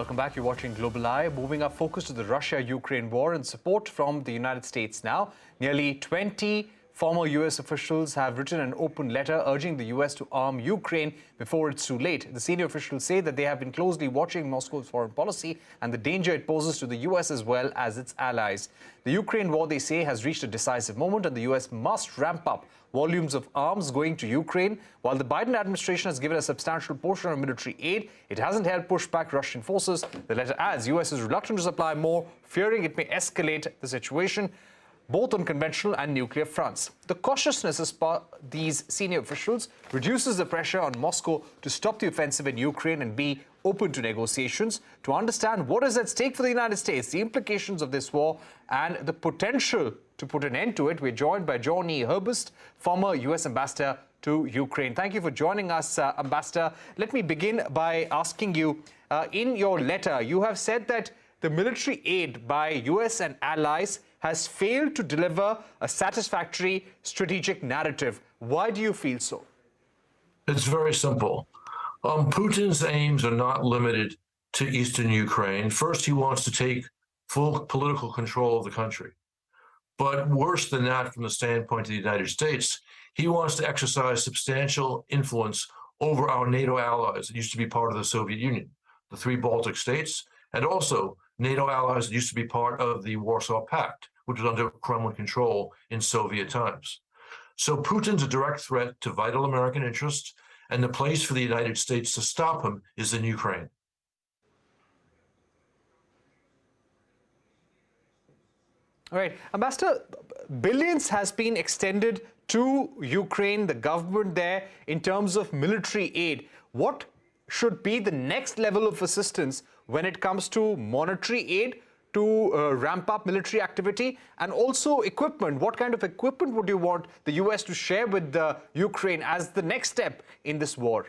Welcome back. You're watching Global Eye. Moving our focus to the Russia-Ukraine war and support from the United States now. Nearly 20 former U.S. officials have written an open letter urging the U.S. to arm Ukraine before it's too late. The senior officials say that they have been closely watching Moscow's foreign policy and the danger it poses to the U.S. as well as its allies. The Ukraine war, they say, has reached a decisive moment and the U.S. must ramp up volumes of arms going to Ukraine. While the Biden administration has given a substantial portion of military aid, it hasn't helped push back Russian forces. The letter adds U.S. is reluctant to supply more, fearing it may escalate the situation, both on conventional and nuclear fronts. The cautiousness as per these senior officials reduces the pressure on Moscow to stop the offensive in Ukraine and be open to negotiations. To understand what is at stake for the United States, the implications of this war, and the potential to put an end to it, we're joined by John E. Herbst, former U.S. ambassador to Ukraine. Thank you for joining us, Ambassador. Let me begin by asking you, in your letter, you have said that the military aid by U.S. and allies has failed to deliver a satisfactory strategic narrative. Why do you feel so? It's very simple. Putin's aims are not limited to eastern Ukraine. First, he wants to take full political control of the country. But worse than that, from the standpoint of the United States, he wants to exercise substantial influence over our NATO allies that used to be part of the Soviet Union, the 3 Baltic states, and also NATO allies that used to be part of the Warsaw Pact, which was under Kremlin control in Soviet times. So Putin's a direct threat to vital American interests, and the place for the United States to stop him is in Ukraine. All right, Ambassador, billions has been extended to Ukraine, the government there, in terms of military aid. What should be the next level of assistance when it comes to monetary aid to ramp up military activity and also equipment? What kind of equipment would you want the U.S. to share with Ukraine as the next step in this war?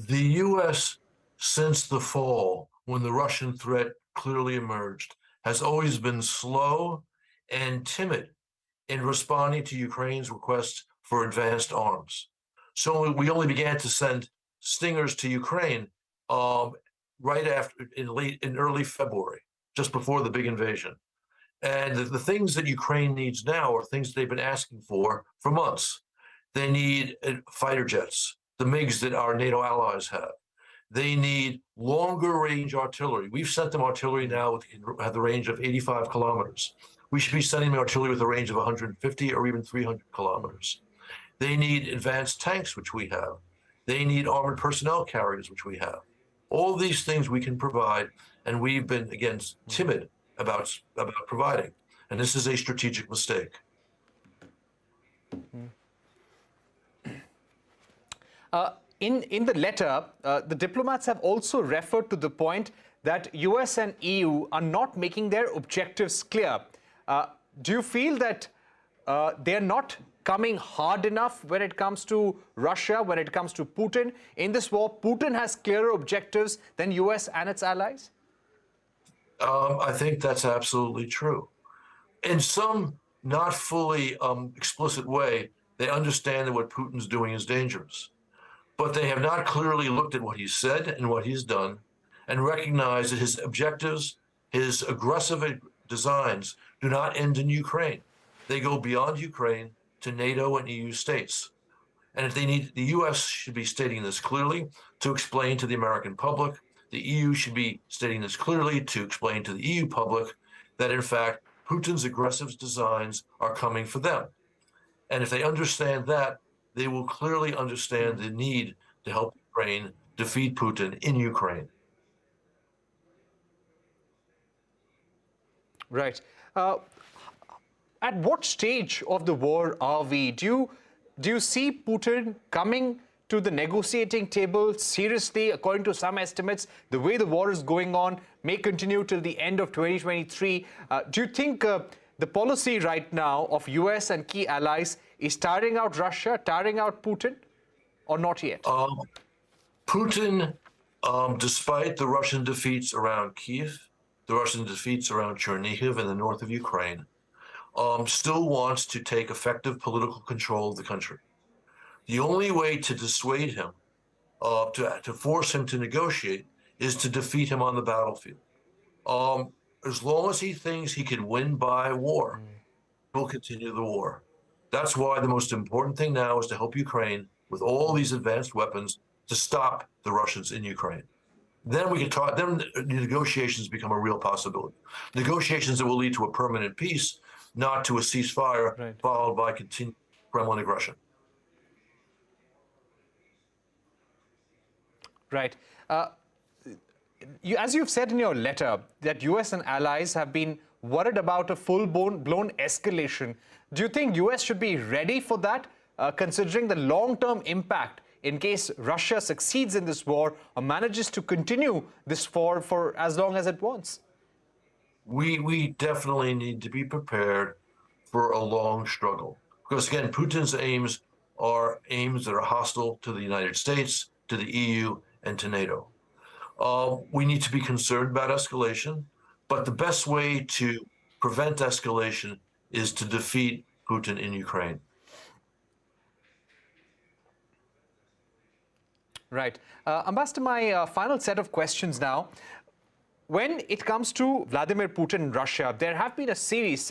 The U.S., since the fall, when the Russian threat clearly emerged, has always been slow and timid in responding to Ukraine's request for advanced arms. So we only began to send Stingers to Ukraine right after, in early February, just before the big invasion. And the things that Ukraine needs now are things they've been asking for months. They need fighter jets, the MiGs that our NATO allies have. They need longer range artillery. We've sent them artillery now at the range of 85 kilometers. We should be sending them artillery with a range of 150 or even 300 kilometers. They need advanced tanks, which we have. They need armored personnel carriers, which we have. All these things we can provide, and we've been, again, timid about providing. And this is a strategic mistake. In the letter, the diplomats have also referred to the point that US and EU are not making their objectives clear. Do you feel that they're not coming hard enough when it comes to Russia, when it comes to Putin? In this war, Putin has clearer objectives than US and its allies? I think that's absolutely true. In some not fully explicit way, they understand that what Putin's doing is dangerous. But they have not clearly looked at what he's said and what he's done and recognized that his objectives, his aggressive designs, do not end in Ukraine. They go beyond Ukraine to NATO and EU states. And if they need, the US should be stating this clearly to explain to the American public. The EU should be stating this clearly to explain to the EU public that, in fact, Putin's aggressive designs are coming for them. And if they understand that, they will clearly understand the need to help Ukraine defeat Putin in Ukraine. Right. At what stage of the war are we? Do you see Putin coming to the negotiating table seriously? According to some estimates, the way the war is going on may continue till the end of 2023. Do you think the policy right now of US and key allies is tiring out Russia, tiring out Putin, or not yet? Putin, despite the Russian defeats around Kyiv, the Russian defeats around Chernihiv in the north of Ukraine, still wants to take effective political control of the country. The only way to dissuade him, to force him to negotiate, is to defeat him on the battlefield. As long as he thinks he can win by war, he'll continue the war. That's why the most important thing now is to help Ukraine with all these advanced weapons to stop the Russians in Ukraine. Then we can talk, then the negotiations become a real possibility. Negotiations that will lead to a permanent peace, not to a ceasefire, Right. followed by continued Kremlin aggression. Right. As you've said in your letter, that US and allies have been worried about a full-blown escalation. Do you think US should be ready for that, considering the long-term impact in case Russia succeeds in this war or manages to continue this war for as long as it wants? We definitely need to be prepared for a long struggle. Because again, Putin's aims that are hostile to the United States, to the EU, and to NATO. We need to be concerned about escalation, but the best way to prevent escalation is to defeat Putin in Ukraine. Right. Ambassador, my final set of questions now. When it comes to Vladimir Putin and Russia, there have been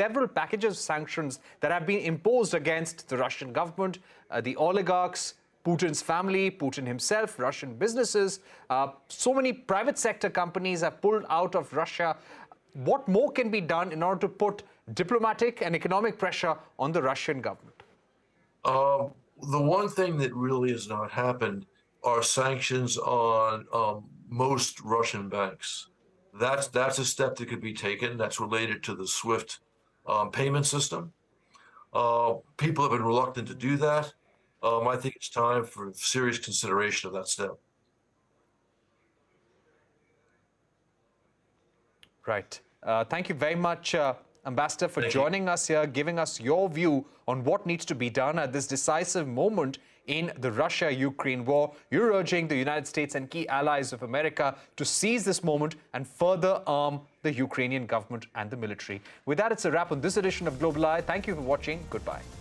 several packages of sanctions that have been imposed against the Russian government, the oligarchs, Putin's family, Putin himself, Russian businesses. So many private sector companies have pulled out of Russia. What more can be done in order to put diplomatic and economic pressure on the Russian government? The one thing that really has not happened are sanctions on most Russian banks. That's a step that could be taken. That's related to the SWIFT payment system. People have been reluctant to do that. I think it's time for serious consideration of that step. Right. Thank you very much, Ambassador, for joining us here, giving us your view on what needs to be done at this decisive moment in the Russia-Ukraine war. You're urging the United States and key allies of America to seize this moment and further arm the Ukrainian government and the military. With that, it's a wrap on this edition of Global Eye. Thank you for watching. Goodbye.